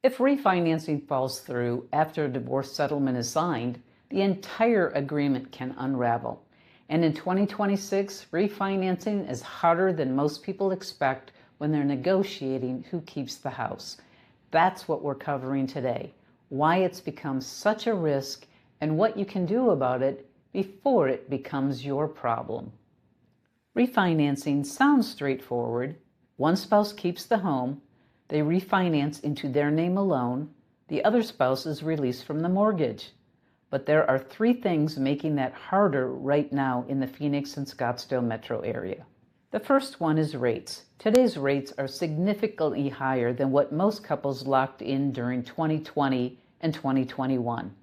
If refinancing falls through after a divorce settlement is signed, the entire agreement can unravel. And in 2026, refinancing is harder than most people expect when they're negotiating who keeps the house. That's what we're covering today, why it's become such a risk, and what you can do about it before it becomes your problem. Refinancing sounds straightforward. One spouse keeps the home, they refinance into their name alone, the other spouse is released from the mortgage. But there are three things making that harder right now in the Phoenix and Scottsdale metro area. The first one is rates. Today's rates are significantly higher than what most couples locked in during 2020 and 2021.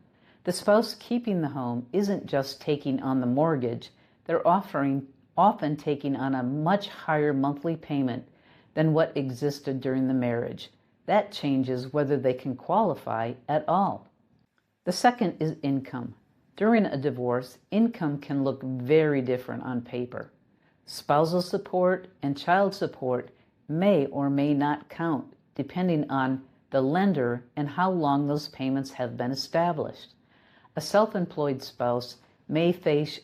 The spouse keeping the home isn't just taking on the mortgage, they're often taking on a much higher monthly payment than what existed during the marriage. That changes whether they can qualify at all. The second is income. During a divorce, income can look very different on paper. Spousal support and child support may or may not count, depending on the lender and how long those payments have been established. A self-employed spouse may face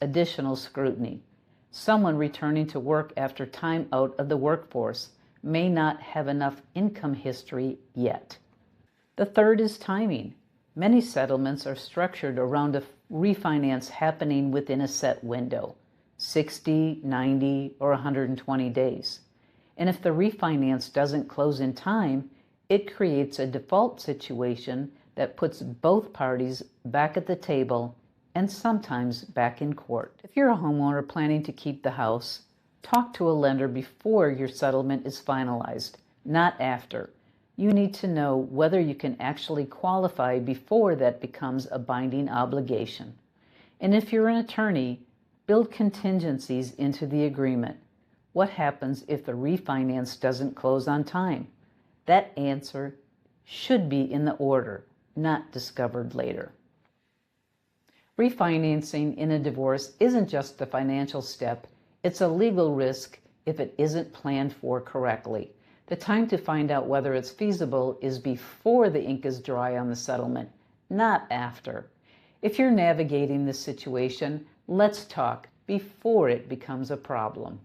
additional scrutiny. Someone returning to work after time out of the workforce may not have enough income history yet. The third is timing. Many settlements are structured around a refinance happening within a set window, 60, 90, or 120 days. And if the refinance doesn't close in time, it creates a default situation that puts both parties back at the table and sometimes back in court. If you're a homeowner planning to keep the house, talk to a lender before your settlement is finalized, not after. You need to know whether you can actually qualify before that becomes a binding obligation. And if you're an attorney, build contingencies into the agreement. What happens if the refinance doesn't close on time? That answer should be in the order, not discovered later. Refinancing in a divorce isn't just a financial step, it's a legal risk if it isn't planned for correctly. The time to find out whether it's feasible is before the ink is dry on the settlement, not after. If you're navigating this situation, let's talk before it becomes a problem.